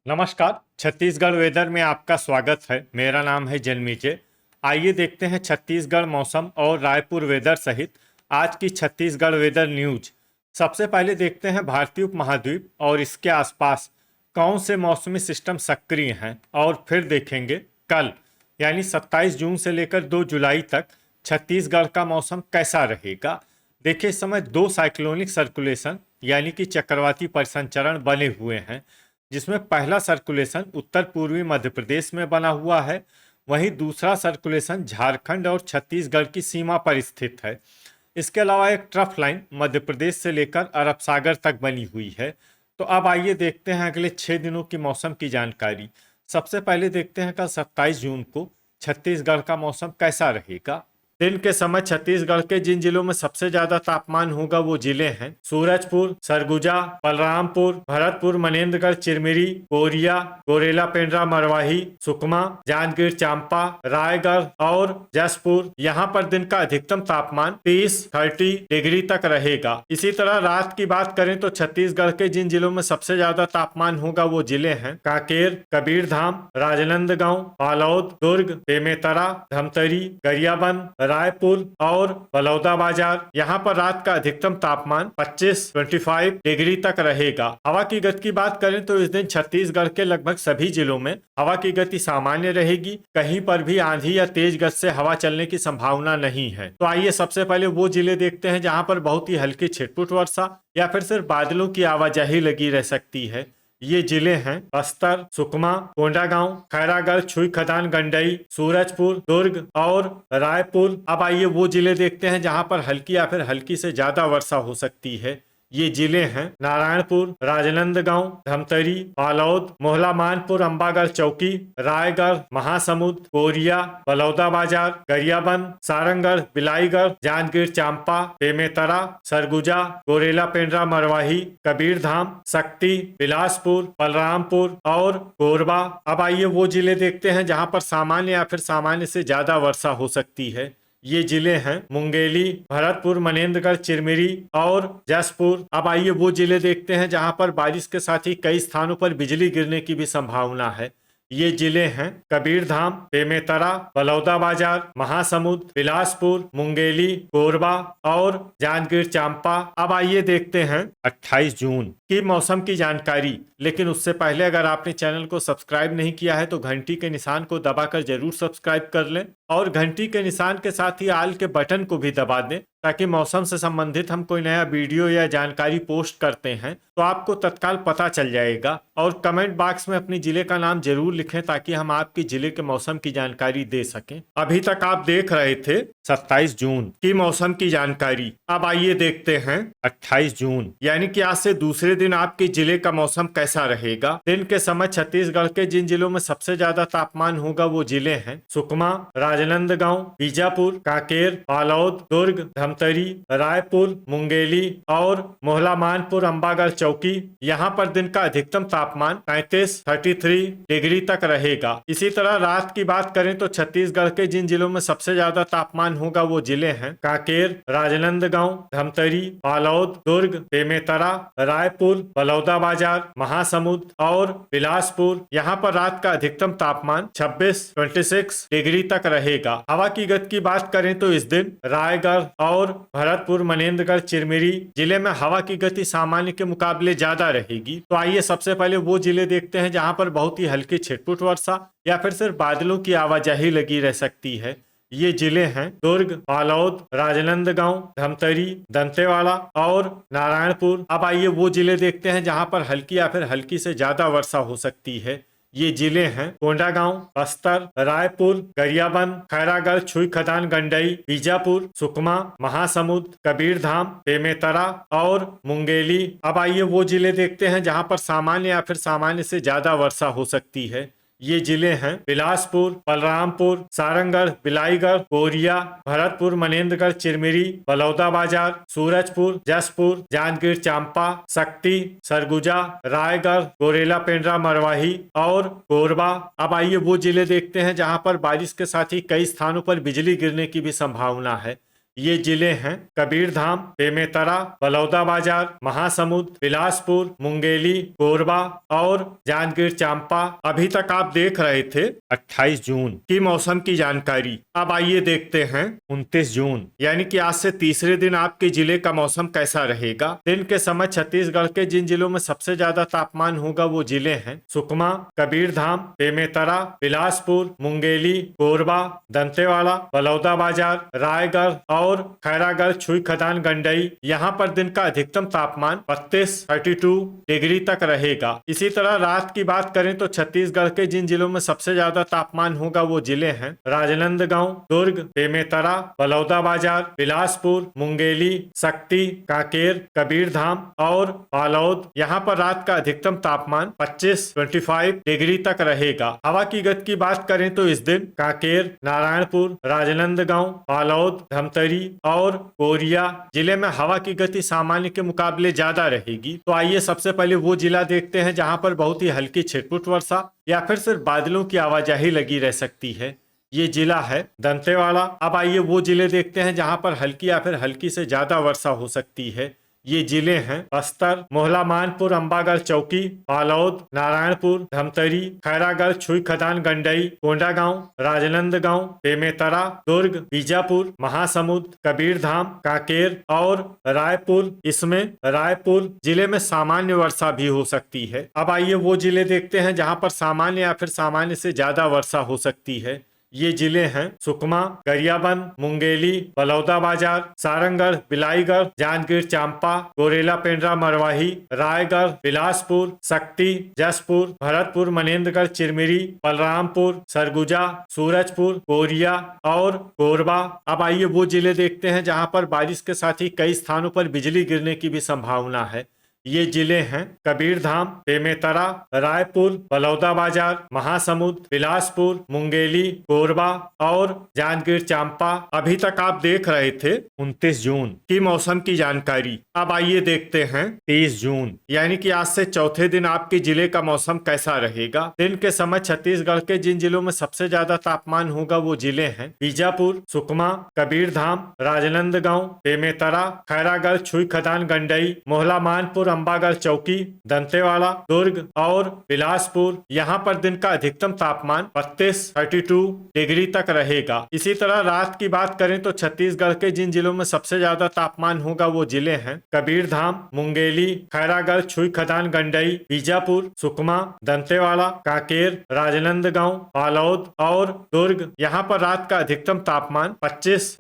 नमस्कार। छत्तीसगढ़ वेदर में आपका स्वागत है। मेरा नाम है जन्मीजे। आइए देखते हैं छत्तीसगढ़ मौसम और रायपुर वेदर सहित आज की छत्तीसगढ़ वेदर न्यूज। सबसे पहले देखते हैं भारतीय उपमहाद्वीप और इसके आसपास कौन से मौसमी सिस्टम सक्रिय हैं, और फिर देखेंगे कल यानी 27 जून से लेकर 2 जुलाई तक छत्तीसगढ़ का मौसम कैसा रहेगा। देखिए, इस समय 2 साइक्लोनिक सर्कुलेशन यानी कि चक्रवाती परिसंचरण बने हुए हैं, जिसमें पहला सर्कुलेशन उत्तर पूर्वी मध्य प्रदेश में बना हुआ है, वहीं दूसरा सर्कुलेशन झारखंड और छत्तीसगढ़ की सीमा पर स्थित है। इसके अलावा एक ट्रफ लाइन मध्य प्रदेश से लेकर अरब सागर तक बनी हुई है। तो अब आइए देखते हैं अगले 6 दिनों की मौसम की जानकारी। सबसे पहले देखते हैं कल 27 जून को छत्तीसगढ़ का मौसम कैसा रहेगा। दिन के समय छत्तीसगढ़ के जिन जिलों में सबसे ज्यादा तापमान होगा वो जिले हैं सूरजपुर, सरगुजा, बलरामपुर, भरतपुर, मनेन्द्रगढ़, चिरमिरी, कोरिया, गोरेला पेंड्रा, मरवाही, सुकमा, जांजगीर चांपा, रायगढ़ और जसपुर। यहाँ पर दिन का अधिकतम तापमान 30 डिग्री तक रहेगा। इसी तरह रात की बात करें तो छत्तीसगढ़ के जिन जिलों में सबसे ज्यादा तापमान होगा वो जिले हैं कांकेर, कबीरधाम, राजनांदगांव, बालोद, दुर्ग, बेमेतरा, धमतरी, गरियाबंद, रायपुर और बलौदाबाजार। यहाँ पर रात का अधिकतम तापमान 25 डिग्री तक रहेगा। हवा की गति की बात करें तो इस दिन छत्तीसगढ़ के लगभग सभी जिलों में हवा की गति सामान्य रहेगी। कहीं पर भी आंधी या तेज गति से हवा चलने की संभावना नहीं है। तो आइए सबसे पहले वो जिले देखते हैं जहाँ पर बहुत ही हल्की छिटपुट वर्षा या फिर सिर्फ बादलों की आवाजाही लगी रह सकती है। ये जिले हैं बस्तर, सुकमा, कोंडागांव, खैरागढ़, छुई खदान, गंडई, सूरजपुर, दुर्ग और रायपुर। अब आइए वो जिले देखते हैं जहां पर हल्की या फिर हल्की से ज्यादा वर्षा हो सकती है। ये जिले हैं नारायणपुर, राजनांदगांव, धमतरी, बालोद, मोहला मानपुर, अंबागढ़ चौकी, रायगढ़, महासमुंद, कोरिया, बलौदाबाजार, गरियाबंद, सारंगढ़, बिलाईगढ़, जांजगीर चांपा, बेमेतरा, सरगुजा, गोरेला पेंड्रा, मरवाही, कबीरधाम, शक्ति, बिलासपुर, बलरामपुर और कोरबा। अब आइए वो जिले देखते हैं जहां पर सामान्य या फिर सामान्य से ज्यादा वर्षा हो सकती है। ये जिले हैं मुंगेली, भरतपुर, मनेन्द्रगढ़, चिरमिरी और जसपुर। अब आइए वो जिले देखते हैं जहां पर बारिश के साथ ही कई स्थानों पर बिजली गिरने की भी संभावना है। ये जिले हैं कबीरधाम, बेमेतरा, बलौदाबाजार, महासमुंद, बिलासपुर, मुंगेली, कोरबा और जांजगीर चांपा। अब आइए देखते हैं 28 जून की मौसम की जानकारी। लेकिन उससे पहले अगर आपने चैनल को सब्सक्राइब नहीं किया है तो घंटी के निशान को दबाकर जरूर सब्सक्राइब कर लें और घंटी के निशान के साथ ही आल के बटन को भी दबा दें, ताकि मौसम से संबंधित हम कोई नया वीडियो या जानकारी पोस्ट करते हैं तो आपको तत्काल पता चल जाएगा। और कमेंट बॉक्स में अपनी जिले का नाम जरूर लिखें ताकि हम आपके जिले के मौसम की जानकारी दे सकें। अभी तक आप देख रहे थे 27 जून की मौसम की जानकारी। अब आइए देखते हैं 28 जून यानी कि आज से दूसरे दिन आपके जिले का मौसम कैसा रहेगा। दिन के समय छत्तीसगढ़ के जिन जिलों में सबसे ज्यादा तापमान होगा वो जिले हैं सुकमा, राजनांदगांव, बीजापुर, कांकेर, बालोद, दुर्ग, धमतरी, रायपुर, मुंगेली और मोहला मानपुर, अंबागढ़ चौकी। यहाँ पर दिन का अधिकतम तापमान 33 डिग्री तक रहेगा। इसी तरह रात की बात करें तो छत्तीसगढ़ के जिन जिलों में सबसे ज्यादा तापमान होगा वो जिले हैं कांकेर, राजनांदगांव, धमतरी, बालोद, दुर्ग, बेमेतरा, रायपुर, बलौदाबाजार, महासमुंद और बिलासपुर। यहाँ पर रात का अधिकतम तापमान 26 डिग्री तक रहेगा। हवा की गति की बात करें तो इस दिन रायगढ़ और भरतपुर, मनेन्द्रगढ़, चिरमिरी जिले में हवा की गति सामान्य के मुकाबले ज्यादा रहेगी। तो आइए सबसे पहले वो जिले देखते हैं जहां पर बहुत ही हल्की छिटपुट वर्षा या फिर सिर्फ बादलों की आवाजाही लगी रह सकती है। ये जिले हैं दुर्ग, बालोद, राजनांदगांव, धमतरी, दंतेवाड़ा और नारायणपुर। अब आइए वो जिले देखते हैं जहां पर हल्की या फिर हल्की से ज्यादा वर्षा हो सकती है। ये जिले हैं कोंडागांव, बस्तर, रायपुर, गरियाबंद, खैरागढ़, छुई खदान, गंडई, बीजापुर, सुकमा, महासमुंद, कबीरधाम, बेमेतरा और मुंगेली। अब आइए वो जिले देखते हैं जहां पर सामान्य या फिर सामान्य से ज्यादा वर्षा हो सकती है। ये जिले हैं बिलासपुर, बलरामपुर, सारंगढ़, बिलाईगढ़, कोरिया, भरतपुर, मनेन्द्रगढ़, चिरमिरी, बलौदाबाजार, सूरजपुर, जसपुर, जांजगीर चांपा, शक्ति, सरगुजा, रायगढ़, गोरेला पेंड्रा, मरवाही और कोरबा। अब आइए वो जिले देखते हैं जहां पर बारिश के साथ ही कई स्थानों पर बिजली गिरने की भी संभावना है। ये जिले हैं कबीरधाम, बेमेतरा, बलौदाबाजार, महासमुंद, बिलासपुर, मुंगेली, कोरबा और जांजगीर चांपा। अभी तक आप देख रहे थे 28 जून की मौसम की जानकारी। अब आइए देखते हैं 29 जून यानी कि आज से तीसरे दिन आपके जिले का मौसम कैसा रहेगा। दिन के समय छत्तीसगढ़ के जिन जिलों में सबसे ज्यादा तापमान होगा वो जिले हैं सुकमा, कबीरधाम, बेमेतरा, बिलासपुर, मुंगेली, कोरबा, दंतेवाड़ा, बलौदाबाजार, रायगढ़ और खैरागढ़, छुई खदान, गंडई। यहाँ पर दिन का अधिकतम तापमान 32 डिग्री तक रहेगा। इसी तरह रात की बात करें तो छत्तीसगढ़ के जिन जिलों में सबसे ज्यादा तापमान होगा वो जिले हैं राजनांदगांव, दुर्ग, बेमेतरा, बलौदाबाजार, बिलासपुर, मुंगेली, शक्ति, कांकेर, कबीरधाम और बालोद। यहाँ पर रात का अधिकतम तापमान 25 डिग्री तक रहेगा। हवा की गति की बात करें तो इस दिन कांकेर, नारायणपुर, राजनांदगांव, बालोद, धमतरी और कोरिया जिले में हवा की गति सामान्य के मुकाबले ज्यादा रहेगी। तो आइए सबसे पहले वो जिला देखते हैं जहां पर बहुत ही हल्की छिटपुट वर्षा या फिर सिर्फ बादलों की आवाजाही लगी रह सकती है। ये जिला है दंतेवाड़ा। अब आइए वो जिले देखते हैं जहां पर हल्की या फिर हल्की से ज्यादा वर्षा हो सकती है। ये जिले हैं बस्तर, मोहला मानपुर, अंबागढ़ चौकी, बालोद, नारायणपुर, धमतरी, खैरागढ़, छुई खदान, गंडई, कोंडागांव, राजनांदगांव, बेमेतरा, दुर्ग, बीजापुर, महासमुंद, कबीरधाम, कांकेर और रायपुर। इसमें रायपुर जिले में सामान्य वर्षा भी हो सकती है। अब आइए वो जिले देखते हैं जहां पर सामान्य या फिर सामान्य से ज्यादा वर्षा हो सकती है। ये जिले हैं सुकमा, गरियाबंद, मुंगेली, बलौदाबाजार, सारंगढ़, बिलाईगढ़, जांजगीर चांपा, गोरेला पेंड्रा, मरवाही, रायगढ़, बिलासपुर, शक्ति, जसपुर, भरतपुर, मनेन्द्रगढ़, चिरमिरी, बलरामपुर, सरगुजा, सूरजपुर, कोरिया और कोरबा। अब आइए वो जिले देखते हैं जहां पर बारिश के साथ ही कई स्थानों पर बिजली गिरने की भी संभावना है। ये जिले हैं कबीरधाम, बेमेतरा, रायपुर, बलौदाबाजार, महासमुंद, बिलासपुर, मुंगेली, कोरबा और जांजगीर चांपा। अभी तक आप देख रहे थे 29 जून की मौसम की जानकारी। अब आइए देखते हैं 30 जून यानी कि आज से चौथे दिन आपके जिले का मौसम कैसा रहेगा। दिन के समय छत्तीसगढ़ के जिन जिलों में सबसे ज्यादा तापमान होगा वो जिले हैं बीजापुर, सुकमा, कबीरधाम, राजनांदगांव, बेमेतरा, खैरागढ़, छुई खदान, गंडई, मोहला मानपुर, अंबागढ़ चौकी, दंतेवाड़ा, दुर्ग और बिलासपुर। यहाँ पर दिन का अधिकतम तापमान 32 डिग्री तक रहेगा। इसी तरह रात की बात करें तो छत्तीसगढ़ के जिन जिलों में सबसे ज्यादा तापमान होगा वो जिले हैं कबीरधाम, मुंगेली, खैरागढ़, छुई खदान, गंडई, बीजापुर, सुकमा, दंतेवाड़ा, कांकेर, राजनांदगांव, बालोद और दुर्ग। यहाँ पर रात का अधिकतम तापमान 25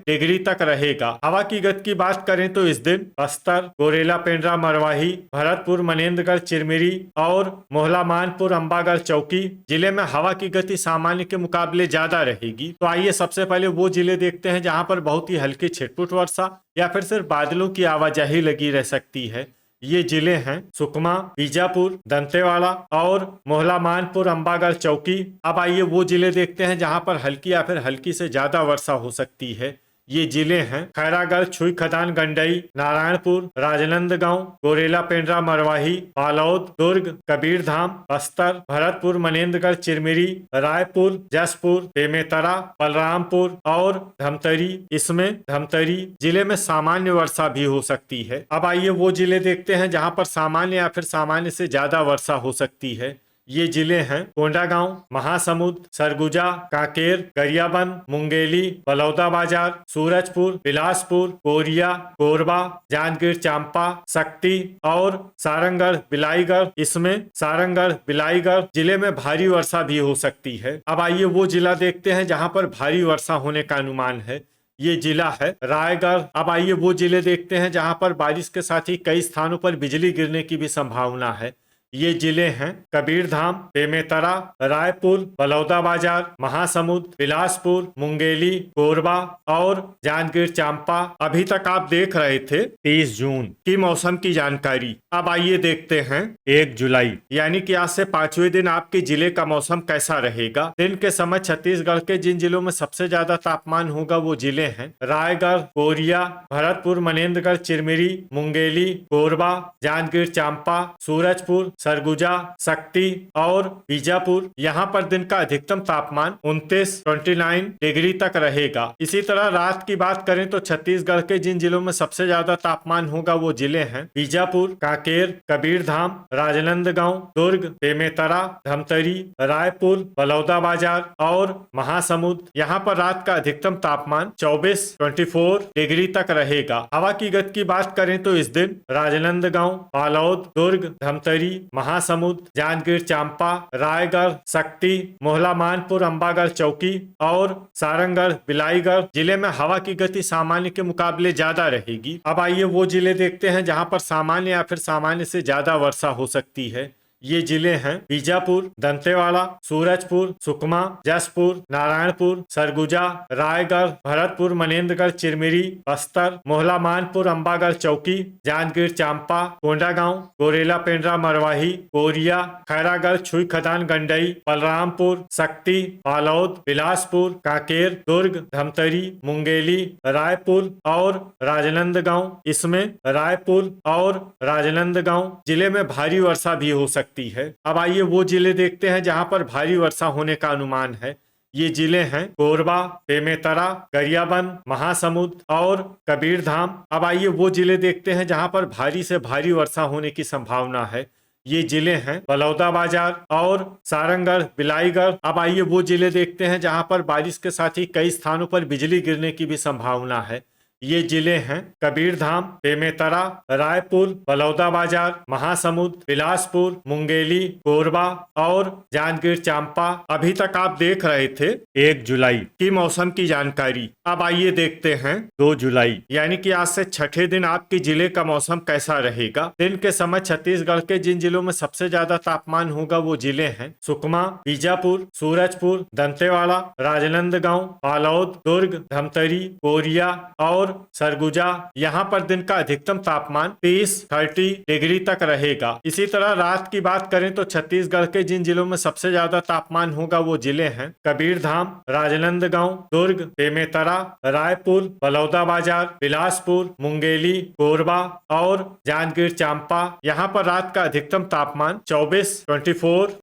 डिग्री तक रहेगा। हवा की गति की बात करें तो इस दिन बस्तर, गोरेला पेंड्रा, मरवाही, भरतपुर, मनेन्द्रगढ़, चिरमिरी और मोहला मानपुर, अंबागढ़ चौकी जिले में हवा की गति सामान्य के मुकाबले ज्यादा रहेगी। तो आइए सबसे पहले वो जिले देखते हैं जहां पर बहुत ही हल्की छिटपुट वर्षा या फिर सिर्फ बादलों की आवाजाही लगी रह सकती है। ये जिले हैं सुकमा, बीजापुर, दंतेवाड़ा और मोहला मानपुर, अंबागढ़ चौकी। अब आइए वो जिले देखते हैं जहां पर हल्की या फिर हल्की से ज्यादा वर्षा हो सकती है। ये जिले हैं खैरागढ़, छुई खदान, गंडई, नारायणपुर, राजनांदगांव, गोरेला पेंड्रा, मरवाही, बालोद, दुर्ग, कबीरधाम, बस्तर, भरतपुर, मनेन्द्रगढ़, चिरमिरी, रायपुर, जसपुर, बेमेतरा, बलरामपुर और धमतरी। इसमें धमतरी जिले में सामान्य वर्षा भी हो सकती है। अब आइए वो जिले देखते हैं जहां पर सामान्य या फिर सामान्य से ज्यादा वर्षा हो सकती है। ये जिले हैं कोंडागांव, महासमुंद, सरगुजा, कांकेर, गरियाबंद, मुंगेली, बलौदाबाजार, सूरजपुर, बिलासपुर, कोरिया, कोरबा, जांजगीर चांपा, शक्ति और सारंगढ़, बिलाईगढ़। इसमें सारंगढ़, बिलाईगढ़ जिले में भारी वर्षा भी हो सकती है। अब आइए वो जिला देखते हैं जहां पर भारी वर्षा होने का अनुमान है। ये जिला है रायगढ़। अब आइए वो जिले देखते हैं जहां पर बारिश के साथ ही कई स्थानों पर बिजली गिरने की भी संभावना है। ये जिले हैं कबीरधाम, बेमेतरा, रायपुर, बलौदाबाजार, महासमुंद, बिलासपुर, मुंगेली, कोरबा और जांजगीर चांपा। अभी तक आप देख रहे थे 30 जून की मौसम की जानकारी। अब आइए देखते हैं 1 जुलाई यानी कि आज से 5वें दिन आपके जिले का मौसम कैसा रहेगा। दिन के समय छत्तीसगढ़ के जिन जिलों में सबसे ज्यादा तापमान होगा वो जिले हैं रायगढ़, कोरिया, भरतपुर, मनेन्द्रगढ़, चिरमिरी, मुंगेली, कोरबा, जांजगीर चांपा, सूरजपुर, सरगुजा, शक्ति और बीजापुर। यहाँ पर दिन का अधिकतम तापमान 29 डिग्री तक रहेगा। इसी तरह रात की बात करें तो छत्तीसगढ़ के जिन जिलों में सबसे ज्यादा तापमान होगा वो जिले हैं बीजापुर, कांकेर, कबीरधाम, राजनांदगांव, दुर्ग, बेमेतरा, धमतरी, रायपुर, बलौदाबाजार और महासमुंद। यहाँ पर रात का अधिकतम तापमान 24 डिग्री तक रहेगा। हवा की गति की बात करें तो इस दिन राजनांदगांव, बालोद, दुर्ग, धमतरी, महासमुंद, जांजगीर चांपा, रायगढ़, शक्ति, मोहला मानपुर, अंबागढ़ चौकी और सारंगढ़, बिलाईगढ़ जिले में हवा की गति सामान्य के मुकाबले ज्यादा रहेगी। अब आइए वो जिले देखते हैं जहां पर सामान्य या फिर सामान्य से ज्यादा वर्षा हो सकती है। ये जिले हैं बीजापुर, दंतेवाड़ा, सूरजपुर, सुकमा, जसपुर, नारायणपुर, सरगुजा, रायगढ़, भरतपुर, मनेन्द्रगढ़, चिरमिरी, बस्तर, मोहला मानपुर, अंबागढ़ चौकी, जांजगीर चांपा, कोंडागांव, गोरेला पेंड्रा, मरवाही, कोरिया, खैरागढ़, छुई खदान, गंडई, बलरामपुर, शक्ति, बालोद, बिलासपुर, कांकेर, दुर्ग, धमतरी, मुंगेली, रायपुर और राजनांदगांव। इसमें रायपुर और राजनांदगांव जिले में भारी वर्षा भी हो सकती है। अब आइए वो जिले देखते हैं जहां पर भारी वर्षा होने का अनुमान है। ये जिले हैं कोरबा, बेमेतरा, गरियाबंद, महासमुंद और कबीरधाम। अब आइए वो जिले देखते हैं जहां पर भारी से भारी वर्षा होने की संभावना है। ये जिले हैं बलौदाबाजार और सारंगढ़, बिलाईगढ़। अब आइए वो जिले देखते हैं जहां पर बारिश के साथ ही कई स्थानों पर बिजली गिरने की भी संभावना है। ये जिले हैं कबीरधाम, बेमेतरा, रायपुर, बलौदाबाजार, महासमुंद, बिलासपुर, मुंगेली, कोरबा और जांजगीर चांपा। अभी तक आप देख रहे थे 1 जुलाई की मौसम की जानकारी। अब आइए देखते हैं 2 जुलाई यानी कि आज से छठे दिन आपके जिले का मौसम कैसा रहेगा। दिन के समय छत्तीसगढ़ के जिन जिलों में सबसे ज्यादा तापमान होगा वो जिले हैं सुकमा, बीजापुर, सूरजपुर, दंतेवाड़ा, राजनांदगांव, बालोद, दुर्ग, धमतरी, कोरिया और सरगुजा। यहाँ पर दिन का अधिकतम तापमान 30 डिग्री तक रहेगा। इसी तरह रात की बात करें तो छत्तीसगढ़ के जिन जिलों में सबसे ज्यादा तापमान होगा वो जिले हैं कबीरधाम, राजनांदगांव, दुर्ग, बेमेतरा, रायपुर, बलौदाबाजार, बिलासपुर, मुंगेली, कोरबा और जांजगीर चांपा। यहाँ पर रात का अधिकतम तापमान 24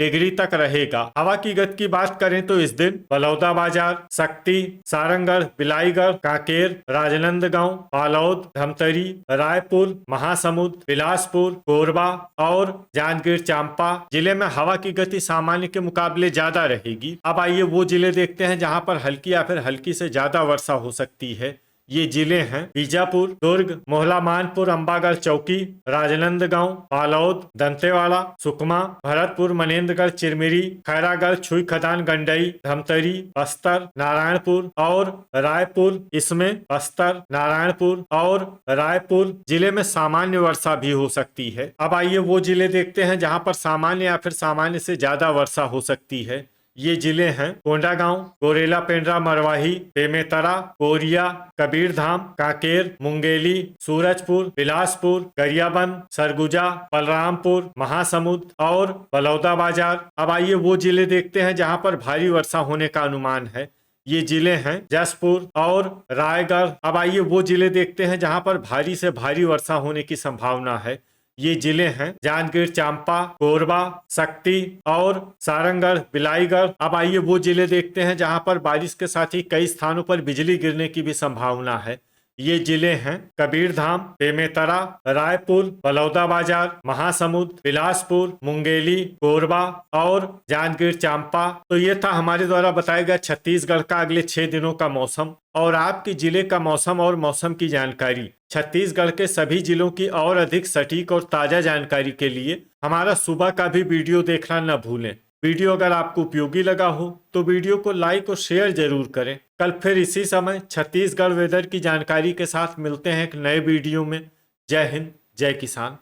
डिग्री तक रहेगा। हवा की गति की बात करें तो इस दिन बलौदाबाजार, शक्ति, सारंगढ़, बिलाईगढ़, कांकेर, राजनांदगांव, बालोद, धमतरी, रायपुर, महासमुंद, बिलासपुर, कोरबा और जांजगीर चांपा जिले में हवा की गति सामान्य के मुकाबले ज्यादा रहेगी। अब आइए वो जिले देखते हैं जहां पर हल्की या फिर हल्की से ज्यादा वर्षा हो सकती है। ये जिले हैं बीजापुर, दुर्ग, मोहला मानपुर, अंबागढ़ चौकी, राजनांदगांव, बालोद, दंतेवाड़ा, सुकमा, भरतपुर, मनेन्द्रगढ़, चिरमिरी, खैरागढ़, छुई खदान, गंडई, धमतरी, बस्तर, नारायणपुर और रायपुर। इसमें बस्तर, नारायणपुर और रायपुर जिले में सामान्य वर्षा भी हो सकती है। अब आइए वो जिले देखते हैं जहां पर सामान्य या फिर सामान्य से ज्यादा वर्षा हो सकती है। ये जिले हैं कोंडागांव, गोरेला पेंड्रा, मरवाही, बेमेतरा, कोरिया, कबीरधाम, कांकेर, मुंगेली, सूरजपुर, बिलासपुर, गरियाबंद, सरगुजा, बलरामपुर, महासमुंद और बलौदाबाजार। अब आइए वो जिले देखते हैं जहां पर भारी वर्षा होने का अनुमान है। ये जिले हैं जसपुर और रायगढ़। अब आइए वो जिले देखते हैं जहां पर भारी से भारी वर्षा होने की संभावना है। ये जिले हैं जांजगीर चांपा, कोरबा, शक्ति और सारंगढ़, बिलाईगढ़। अब आइए वो जिले देखते हैं जहां पर बारिश के साथ ही कई स्थानों पर बिजली गिरने की भी संभावना है। ये जिले हैं कबीरधाम, बेमेतरा, रायपुर, बलौदाबाजार, महासमुंद, बिलासपुर, मुंगेली, कोरबा और जांजगीर चांपा। तो ये था हमारे द्वारा बताया गया छत्तीसगढ़ का अगले 6 दिनों का मौसम और आपके जिले का मौसम और मौसम की जानकारी। छत्तीसगढ़ के सभी जिलों की और अधिक सटीक और ताजा जानकारी के लिए हमारा सुबह का भी वीडियो देखना न भूलें। वीडियो अगर आपको उपयोगी लगा हो तो वीडियो को लाइक और शेयर जरूर करें। कल फिर इसी समय छत्तीसगढ़ वेदर की जानकारी के साथ मिलते हैं एक नए वीडियो में। जय हिंद, जय किसान।